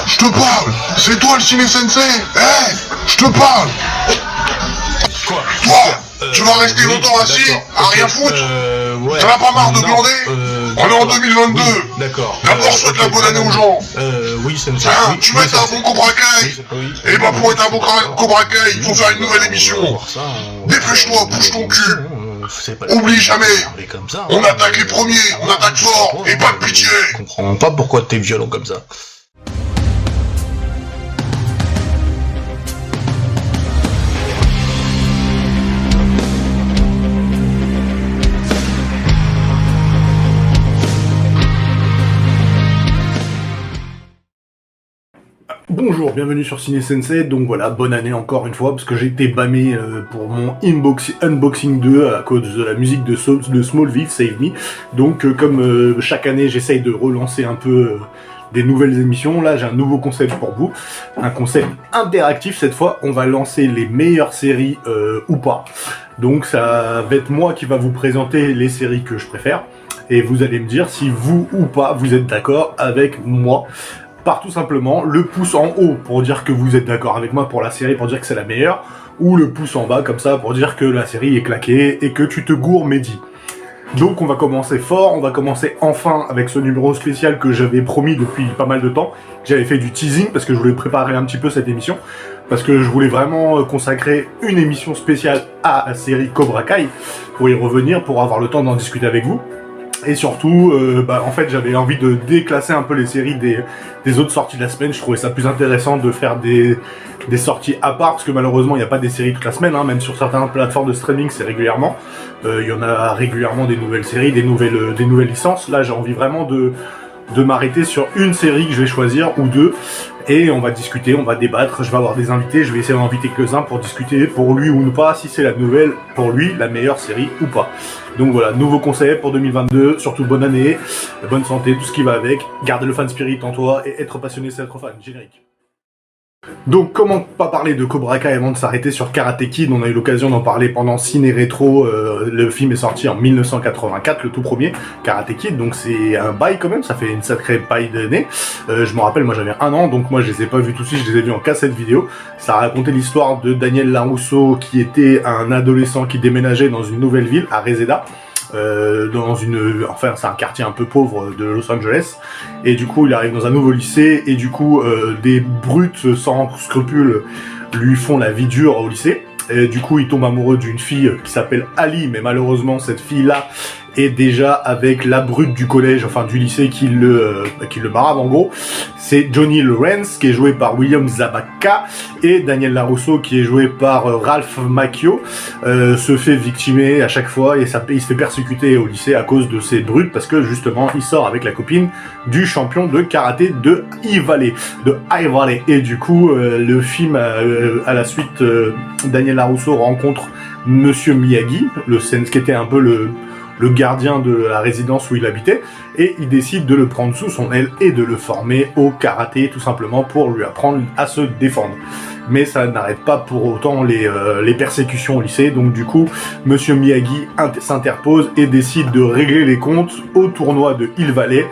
je te parle. C'est toi le ciné-sensei. Je te parle. Quoi? Toi, tu vas rester longtemps assis, à rien foutre. Ouais. T'en as pas marre de glander? On est en 2022. Oui, d'accord. D'abord, souhaite la bonne année aux gens. Oui, sensei. Hein, Oui, tu oui, vas être un bon Cobra Kai. Et bah pour être un bon Cobra Kai, il faut faire une nouvelle émission. Dépêche-toi, bouge ton cul. Oublie jamais. On attaque les premiers, on attaque fort, et pas de pitié. Je comprends pas pourquoi t'es violent comme ça. Bonjour, bienvenue sur Ciné Sensei, donc voilà, bonne année encore une fois, parce que j'ai été bammé pour mon Unboxing 2 à cause de la musique de Smallville, Save Me, donc comme chaque année j'essaye de relancer un peu des nouvelles émissions, là j'ai un nouveau concept pour vous, un concept interactif cette fois, on va lancer les meilleures séries ou pas, donc ça va être moi qui va vous présenter les séries que je préfère, et vous allez me dire si vous ou pas vous êtes d'accord avec moi, par tout simplement le pouce en haut pour dire que vous êtes d'accord avec moi pour la série, pour dire que c'est la meilleure, ou le pouce en bas comme ça pour dire que la série est claquée et que tu te gourres Mehdi. Donc on va commencer fort, on va commencer enfin avec ce numéro spécial que j'avais promis depuis pas mal de temps. J'avais fait du teasing parce que je voulais préparer un petit peu cette émission, parce que je voulais vraiment consacrer une émission spéciale à la série Cobra Kai, pour y revenir, pour avoir le temps d'en discuter avec vous. Et surtout, en fait, j'avais envie de déclasser un peu les séries des autres sorties de la semaine. Je trouvais ça plus intéressant de faire des sorties à part, parce que malheureusement, il n'y a pas des séries toute la semaine, hein, même sur certaines plateformes de streaming, c'est régulièrement. Il y en a régulièrement des nouvelles séries, des nouvelles licences. Là, j'ai envie vraiment de m'arrêter sur une série que je vais choisir, ou deux, et on va discuter, on va débattre, je vais avoir des invités, je vais essayer d'en inviter quelques-uns pour discuter, pour lui ou pas, si c'est la nouvelle, pour lui, la meilleure série ou pas. Donc voilà, nouveau conseil pour 2022, surtout bonne année, bonne santé, tout ce qui va avec, garder le fan spirit en toi, et être passionné c'est être fan, générique. Donc comment pas parler de Cobra Kai avant de s'arrêter sur Karate Kid, on a eu l'occasion d'en parler pendant Ciné Rétro, le film est sorti en 1984, le tout premier, Karate Kid, donc c'est un bail quand même, ça fait une sacrée paille d'années, je me rappelle, moi j'avais 1 an, donc moi je les ai pas vus tout de suite, je les ai vus en cassette vidéo, ça racontait l'histoire de Daniel LaRusso qui était un adolescent qui déménageait dans une nouvelle ville, à Reseda, c'est un quartier un peu pauvre de Los Angeles, et du coup il arrive dans un nouveau lycée, et du coup des brutes sans scrupules lui font la vie dure au lycée, et du coup il tombe amoureux d'une fille qui s'appelle Ali, mais malheureusement cette fille là est déjà avec la brute du collège, enfin du lycée qui le barave en gros. C'est Johnny Lawrence qui est joué par William Zabka, et Daniel LaRusso qui est joué par Ralph Macchio se fait victimer à chaque fois, et il se fait persécuter au lycée à cause de ces brutes, parce que justement il sort avec la copine du champion de karaté de High Valley, et du coup le film à la suite, Daniel LaRusso rencontre Monsieur Miyagi, qui était un peu le gardien de la résidence où il habitait, et il décide de le prendre sous son aile et de le former au karaté, tout simplement pour lui apprendre à se défendre. Mais ça n'arrête pas pour autant les persécutions au lycée, donc du coup, Monsieur Miyagi s'interpose et décide de régler les comptes au tournoi de Hill Valley,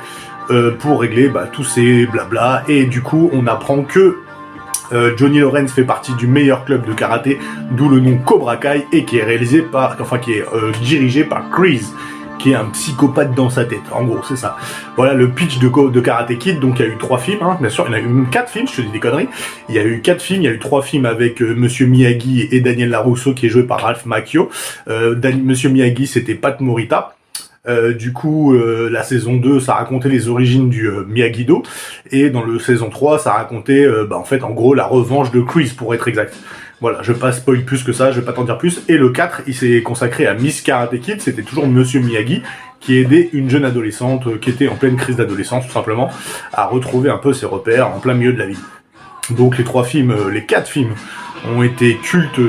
pour régler tous ces blabla, et du coup, on apprend que Johnny Lawrence fait partie du meilleur club de karaté, d'où le nom Cobra Kai, et qui est dirigé par Chris, qui est un psychopathe dans sa tête. En gros, c'est ça. Voilà le pitch de Karate Kid. Donc il y a eu 3 films, hein, bien sûr, il y en a eu 4 films, je te dis des conneries. Il y a eu 4 films, il y a eu 3 films avec Monsieur Miyagi et Daniel LaRusso qui est joué par Ralph Macchio. Monsieur Miyagi, c'était Pat Morita. Du coup, la saison 2, ça racontait les origines du Miyagi-Do, et dans le saison 3, ça racontait, en gros, la revanche de Chris, pour être exact. Voilà, je vais pas spoil plus que ça, je vais pas t'en dire plus. Et le 4, il s'est consacré à Miss Karate Kid, c'était toujours Monsieur Miyagi, qui aidait une jeune adolescente, qui était en pleine crise d'adolescence, tout simplement, à retrouver un peu ses repères en plein milieu de la vie. Donc les 4 films ont été cultes,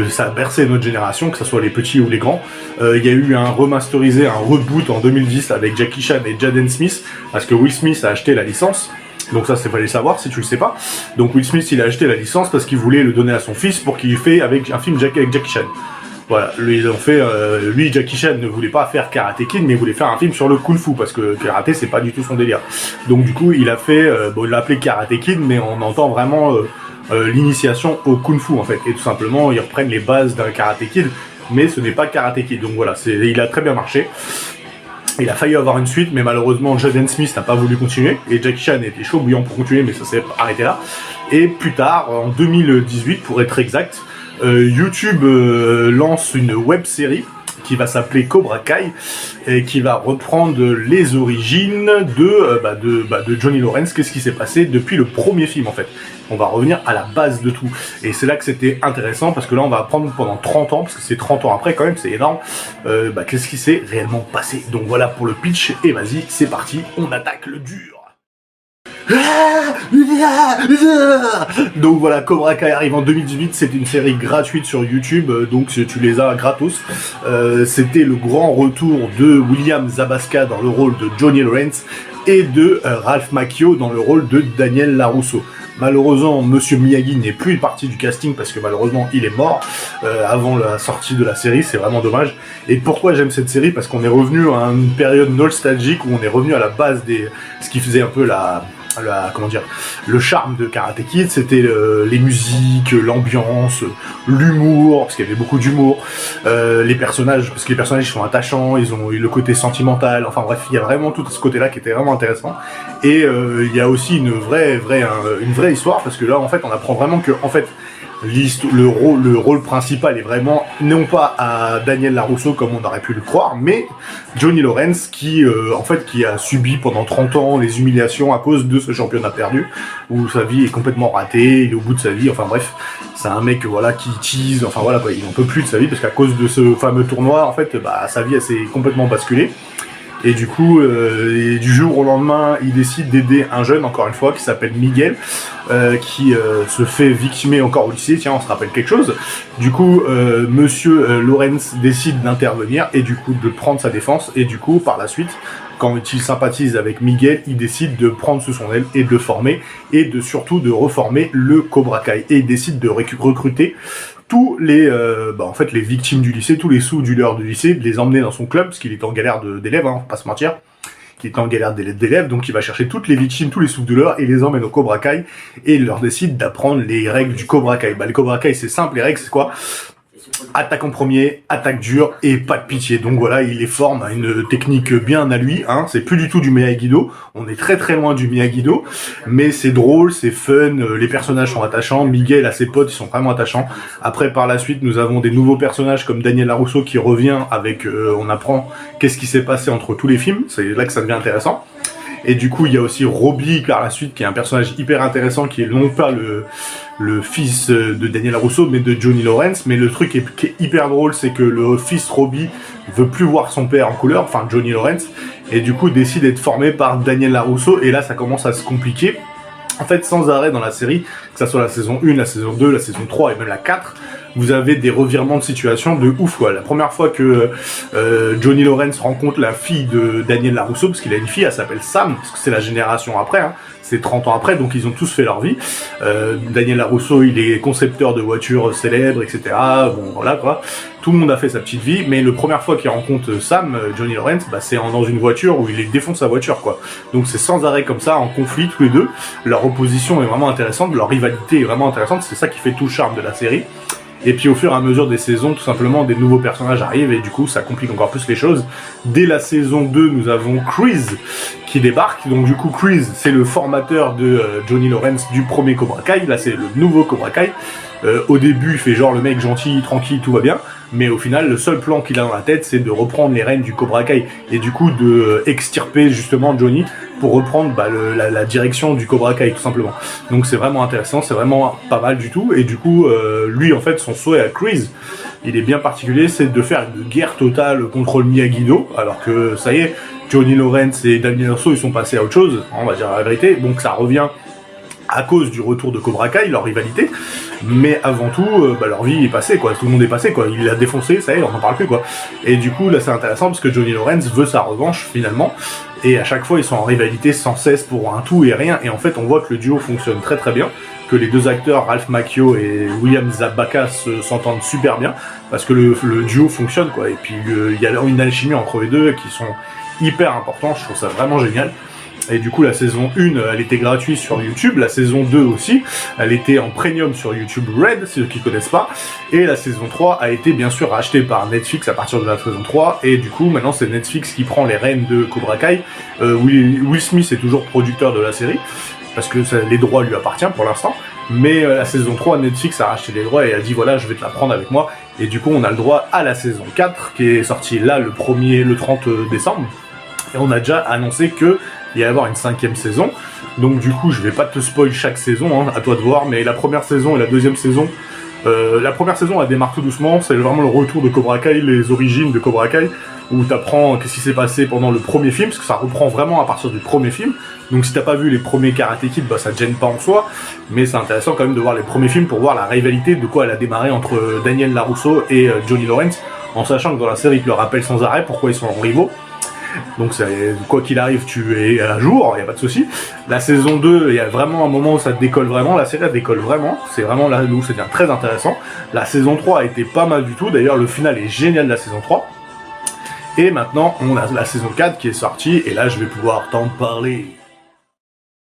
ça a bercé notre génération, que ce soit les petits ou les grands. Il y a eu un remasterisé, un reboot en 2010 avec Jackie Chan et Jaden Smith, parce que Will Smith a acheté la licence. Donc ça, c'est fallait le savoir si tu le sais pas. Donc Will Smith, il a acheté la licence parce qu'il voulait le donner à son fils pour qu'il fait avec un film avec Jackie Chan. Voilà, ils ont fait, lui, Jackie Chan ne voulait pas faire Karate Kid, mais il voulait faire un film sur le Kung Fu, parce que karaté, c'est pas du tout son délire. Donc du coup, il a fait, il l'a appelé Karate Kid, mais on entend vraiment l'initiation au Kung Fu, en fait. Et tout simplement, ils reprennent les bases d'un Karate Kid, mais ce n'est pas Karate Kid. Donc voilà, il a très bien marché. Il a failli avoir une suite, mais malheureusement, Jaden Smith n'a pas voulu continuer, et Jackie Chan était chaud bouillant pour continuer, mais ça s'est arrêté là. Et plus tard, en 2018, pour être exact, YouTube lance une web-série qui va s'appeler Cobra Kai et qui va reprendre les origines de Johnny Lawrence. Qu'est-ce qui s'est passé depuis le premier film en fait. On va revenir à la base de tout. Et c'est là que c'était intéressant parce que là on va apprendre pendant 30 ans, parce que c'est 30 ans après quand même, c'est énorme, qu'est-ce qui s'est réellement passé. Donc voilà pour le pitch, et vas-y, c'est parti, on attaque le dur. Donc voilà, Cobra Kai arrive en 2018, c'est une série gratuite sur YouTube, donc tu les as gratos. C'était le grand retour de William Zabasca dans le rôle de Johnny Lawrence et de Ralph Macchio dans le rôle de Daniel LaRusso. Malheureusement, Monsieur Miyagi n'est plus une partie du casting parce que malheureusement il est mort avant la sortie de la série, c'est vraiment dommage. Et pourquoi j'aime cette série? Parce qu'on est revenu à une période nostalgique où on est revenu à la base ce qui faisait un peu le charme de Karate Kid, c'était les musiques, l'ambiance, l'humour, parce qu'il y avait beaucoup d'humour, les personnages, parce que les personnages sont attachants, ils ont eu le côté sentimental, enfin bref, il y a vraiment tout ce côté-là qui était vraiment intéressant. Et il y a aussi une vraie histoire, parce que là, en fait, on apprend vraiment que, en fait, le rôle principal est vraiment non pas à Daniel LaRusso comme on aurait pu le croire, mais Johnny Lawrence qui a subi pendant 30 ans les humiliations à cause de ce championnat perdu, où sa vie est complètement ratée, il est au bout de sa vie, enfin bref, c'est un mec qui tease, enfin voilà quoi, il n'en peut plus de sa vie parce qu'à cause de ce fameux tournoi, en fait, sa vie elle s'est complètement basculée. Et du coup, du jour au lendemain, il décide d'aider un jeune, encore une fois, qui s'appelle Miguel, qui se fait victimer encore au lycée. Tiens, on se rappelle quelque chose. Du coup, Monsieur Lawrence décide d'intervenir et du coup de prendre sa défense. Et du coup, par la suite, quand il sympathise avec Miguel, il décide de prendre sous son aile et de le former, et surtout de reformer le Cobra Kai. Et il décide de recruter tous les les victimes du lycée, tous les sous-dealers du lycée, de les emmener dans son club, parce qu'il était en galère d'élèves, hein, faut pas se mentir, qui était en galère d'élèves, donc il va chercher toutes les victimes, tous les sous-dealers, et les emmène au Cobra Kai, et il leur décide d'apprendre les règles du Cobra Kai. Le Cobra Kai, c'est simple, les règles, c'est quoi? Attaque en premier, attaque dure et pas de pitié. Donc voilà, il les forme à une technique bien à lui, hein. C'est plus du tout du Miyagi-Do, on est très très loin du Miyagi-Do, mais c'est drôle, c'est fun, les personnages sont attachants, Miguel à ses potes, ils sont vraiment attachants. Après, par la suite, nous avons des nouveaux personnages comme Daniel LaRusso qui revient avec, on apprend qu'est-ce qui s'est passé entre tous les films, c'est là que ça devient intéressant. Et du coup, il y a aussi Robbie par la suite, qui est un personnage hyper intéressant, qui est non pas le fils de Daniel LaRusso, mais de Johnny Lawrence. Mais le truc qui est hyper drôle, c'est que le fils Robbie veut plus voir son père en couleur, enfin Johnny Lawrence, et du coup décide d'être formé par Daniel LaRusso. Et là, ça commence à se compliquer. En fait, sans arrêt dans la série, que ça soit la saison 1, la saison 2, la saison 3 et même la 4, vous avez des revirements de situation de ouf, quoi. La première fois que Johnny Lawrence rencontre la fille de Daniel LaRusso, parce qu'il a une fille, elle s'appelle Sam, parce que c'est la génération après, hein, c'est 30 ans après, donc ils ont tous fait leur vie. Daniel LaRusso, il est concepteur de voitures célèbres, etc. Bon, voilà, quoi. Tout le monde a fait sa petite vie, mais la première fois qu'il rencontre Sam, Johnny Lawrence, c'est dans une voiture où il défonce sa voiture, quoi. Donc c'est sans arrêt comme ça, en conflit, tous les deux. Leur opposition est vraiment intéressante, leur rivalité est vraiment intéressante, c'est ça qui fait tout le charme de la série. Et puis au fur et à mesure des saisons, tout simplement, des nouveaux personnages arrivent et du coup ça complique encore plus les choses. Dès la saison 2, nous avons Kreese qui débarque. Donc du coup Kreese, c'est le formateur de Johnny Lawrence du premier Cobra Kai. Là c'est le nouveau Cobra Kai. Au début, il fait genre le mec gentil, tranquille, tout va bien. Mais au final, le seul plan qu'il a dans la tête, c'est de reprendre les rênes du Cobra Kai. Et du coup, de extirper justement Johnny pour reprendre la direction du Cobra Kai, tout simplement. Donc c'est vraiment intéressant, c'est vraiment pas mal du tout. Et du coup, lui, en fait, son souhait à Kreese, il est bien particulier, c'est de faire une guerre totale contre le Miyagi-Do. Alors que, ça y est, Johnny Lawrence et Daniel LaRusso, ils sont passés à autre chose, on va dire la vérité. Donc ça revient à cause du retour de Cobra Kai, leur rivalité, mais avant tout, leur vie est passée, quoi. Tout le monde est passé, quoi. Il l'a défoncé, ça y est, on n'en parle plus, quoi. Et du coup, là, c'est intéressant parce que Johnny Lawrence veut sa revanche, finalement, et à chaque fois, ils sont en rivalité sans cesse pour un tout et rien, et en fait, on voit que le duo fonctionne très très bien. que les deux acteurs, Ralph Macchio et William Zabka, s'entendent super bien, parce que le duo fonctionne, quoi. Et puis il y a une alchimie entre les deux qui sont hyper importants, je trouve ça vraiment génial. Et du coup, la saison 1, elle était gratuite sur YouTube. La saison 2 aussi, elle était en premium sur YouTube Red, ceux qui connaissent pas. Et la saison 3 a été bien sûr rachetée par Netflix à partir de la saison 3. Et du coup, maintenant, c'est Netflix qui prend les rênes de Cobra Kai. Will Smith est toujours producteur de la série, parce que les droits lui appartiennent pour l'instant. Mais la saison 3, Netflix a racheté les droits et a dit voilà, je vais te la prendre avec moi. Et du coup, on a le droit à la saison 4, qui est sortie là le 30 décembre. Et on a déjà annoncé que il va y avoir une 5e saison, donc du coup je vais pas te spoil chaque saison, hein, à toi de voir, mais la première saison et la deuxième saison, la première saison elle démarre tout doucement, c'est vraiment le retour de Cobra Kai, les origines de Cobra Kai, où t'apprends qu'est-ce qui s'est passé pendant le premier film, parce que ça reprend vraiment à partir du premier film, donc si t'as pas vu les premiers Karate Kid, bah ça te gêne pas en soi, mais c'est intéressant quand même de voir les premiers films pour voir la rivalité, de quoi elle a démarré entre Daniel LaRusso et Johnny Lawrence, en sachant que dans la série ils te le rappellent sans arrêt pourquoi ils sont rivaux. Donc quoi qu'il arrive, tu es à jour, il n'y a pas de souci. La saison 2, il y a vraiment un moment où ça décolle vraiment, la série elle décolle vraiment, c'est vraiment là où ça devient très intéressant. La saison 3 a été pas mal du tout, d'ailleurs le final est génial de la saison 3. Et maintenant, on a la saison 4 qui est sortie, et là je vais pouvoir t'en parler.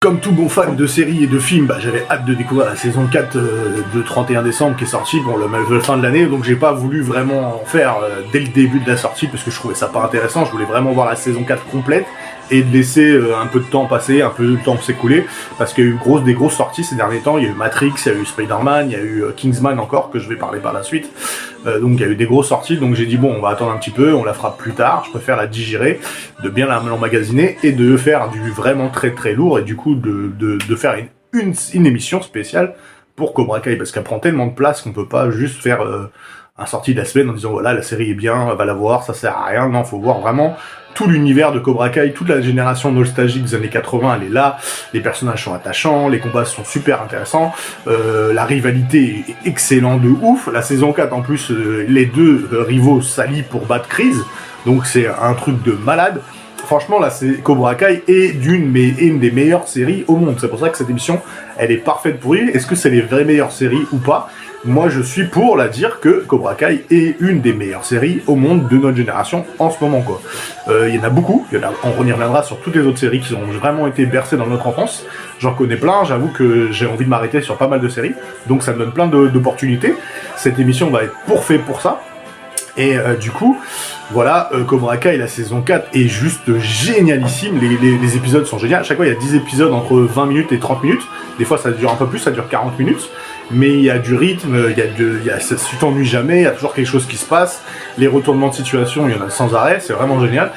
Comme tout bon fan de séries et de films, bah, j'avais hâte de découvrir la saison 4 de 31 décembre qui est sortie, bon, la fin de l'année, donc j'ai pas voulu vraiment en faire dès le début de la sortie, parce que je trouvais ça pas intéressant, je voulais vraiment voir la saison 4 complète, et de laisser un peu de temps passer, un peu de temps s'écouler, parce qu'il y a eu des grosses sorties ces derniers temps, il y a eu Matrix, il y a eu Spider-Man, il y a eu Kingsman encore, que je vais parler par la suite, donc il y a eu des grosses sorties, donc j'ai dit bon, on va attendre un petit peu, on la fera plus tard, je préfère la digérer, de bien l'emmagasiner, et de faire du vraiment très très lourd, et du coup de faire une émission spéciale pour Cobra Kai, parce qu'elle prend tellement de place qu'on peut pas juste faire un sortie de la semaine en disant voilà, la série est bien, va la voir, ça sert à rien, non, faut voir vraiment tout l'univers de Cobra Kai, toute la génération nostalgique des années 80, elle est là, les personnages sont attachants, les combats sont super intéressants, la rivalité est excellente de ouf, la saison 4 en plus, les deux rivaux s'allient pour battre Chris, donc c'est un truc de malade. Franchement, là, Cobra Kai est une des meilleures séries au monde. C'est pour ça que cette émission, elle est parfaite pour lui. Est-ce que c'est les vraies meilleures séries ou pas? Moi, je suis pour la dire que Cobra Kai est une des meilleures séries au monde de notre génération en ce moment, quoi. Il y en a beaucoup. On y reviendra sur toutes les autres séries qui ont vraiment été bercées dans notre enfance. J'en connais plein. J'avoue que j'ai envie de m'arrêter sur pas mal de séries. Donc, ça me donne plein d'opportunités. Cette émission va être faite pour ça. Et du coup, voilà, Cobra Kai, la saison 4 est juste génialissime, les épisodes sont géniaux, à chaque fois il y a 10 épisodes entre 20 minutes et 30 minutes, des fois ça dure un peu plus, ça dure 40 minutes, mais il y a du rythme, tu t'ennuies jamais, il y a toujours quelque chose qui se passe, les retournements de situation, il y en a sans arrêt, c'est vraiment génial,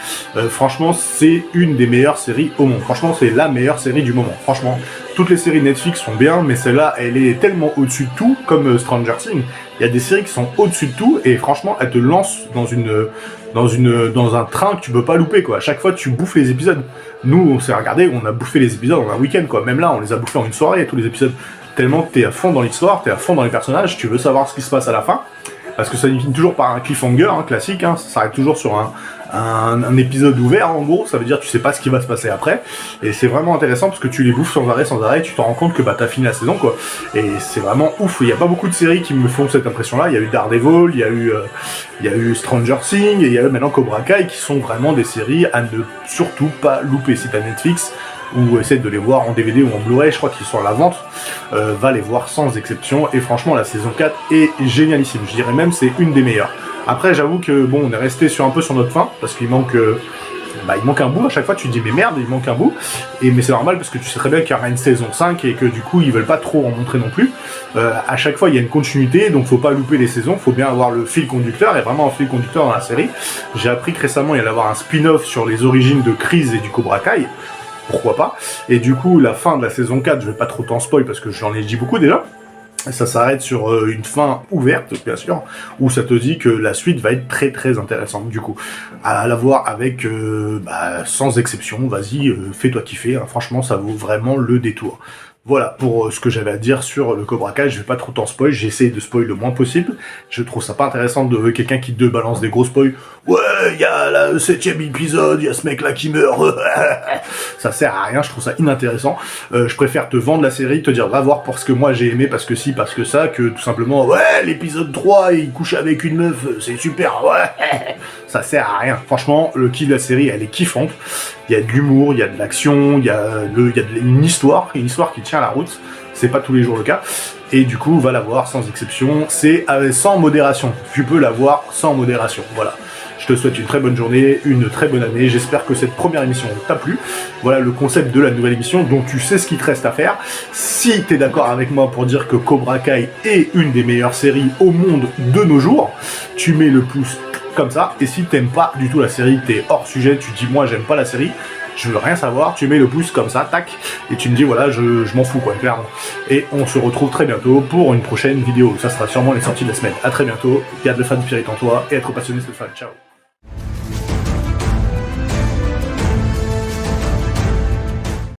franchement c'est une des meilleures séries au monde, franchement c'est la meilleure série du moment, franchement. Toutes les séries Netflix sont bien, mais celle-là, elle est tellement au-dessus de tout, comme Stranger Things. Il y a des séries qui sont au-dessus de tout, et franchement, elles te lancent dans un train que tu peux pas louper, quoi. À chaque fois, tu bouffes les épisodes. Nous, on s'est regardé, on a bouffé les épisodes en un week-end, quoi. Même là, on les a bouffés en une soirée, tous les épisodes. Tellement que t'es à fond dans l'histoire, t'es à fond dans les personnages, tu veux savoir ce qui se passe à la fin. Parce que ça finit toujours par un cliffhanger, classique, ça s'arrête toujours sur un épisode ouvert, en gros, ça veut dire que tu sais pas ce qui va se passer après, et c'est vraiment intéressant parce que tu les bouffes sans arrêt, tu te rends compte que t'as fini la saison, quoi, et c'est vraiment ouf. Il y a pas beaucoup de séries qui me font cette impression-là, il y a eu Daredevil, il y a eu Stranger Things, et il y a eu maintenant Cobra Kai, qui sont vraiment des séries à ne surtout pas louper. Si t'as Netflix, ou essaie de les voir en DVD ou en Blu-ray, je crois qu'ils sont à la vente, va les voir sans exception, et franchement la saison 4 est génialissime, je dirais même c'est une des meilleures. Après j'avoue que bon, on est resté un peu sur notre fin, parce qu'il manque un bout, à chaque fois tu te dis mais merde, il manque un bout, mais c'est normal parce que tu sais très bien qu'il y aura une saison 5 et que du coup ils veulent pas trop en montrer non plus. À chaque fois il y a une continuité, donc faut pas louper les saisons, faut bien avoir le fil conducteur, il y a vraiment un fil conducteur dans la série. J'ai appris que récemment il allait y avoir un spin-off sur les origines de Chris et du Cobra Kai, pourquoi pas, et du coup la fin de la saison 4, je vais pas trop t'en spoil parce que j'en ai dit beaucoup déjà. Ça s'arrête sur une fin ouverte, bien sûr, où ça te dit que la suite va être très très intéressante, du coup. À la voir avec, sans exception, vas-y, fais-toi kiffer, franchement, ça vaut vraiment le détour. Voilà pour ce que j'avais à dire sur le Cobra Kai. Je vais pas trop t'en spoil, j'ai essayé de spoil le moins possible. Je trouve ça pas intéressant de quelqu'un qui te balance des gros spoils. Ouais, il y a le 7ème épisode, il y a ce mec là qui meurt. Ça sert à rien, je trouve ça inintéressant. Je préfère te vendre la série, te dire va voir pour ce que moi j'ai aimé, parce que si, parce que ça, que tout simplement, ouais, l'épisode 3, il couche avec une meuf, c'est super, ouais. Ça sert à rien. Franchement, le kill de la série, elle est kiffante. Il y a de l'humour, il y a de l'action, il y a une histoire qui tient la route. C'est pas tous les jours le cas. Et du coup, va la voir sans exception. C'est sans modération. Tu peux la voir sans modération. Voilà. Je te souhaite une très bonne journée, une très bonne année. J'espère que cette première émission t'a plu. Voilà le concept de la nouvelle émission, dont tu sais ce qu'il te reste à faire. Si t'es d'accord avec moi pour dire que Cobra Kai est une des meilleures séries au monde de nos jours, tu mets le pouce comme ça. Et si t'aimes pas du tout la série, t'es hors sujet, tu dis moi j'aime pas la série, je veux rien savoir, tu mets le pouce comme ça, tac, et tu me dis voilà, je m'en fous quoi, clairement. Et on se retrouve très bientôt pour une prochaine vidéo. Ça sera sûrement les sorties de la semaine. À très bientôt, garde le fan spirit en toi et être passionné c'est le fan. Ciao.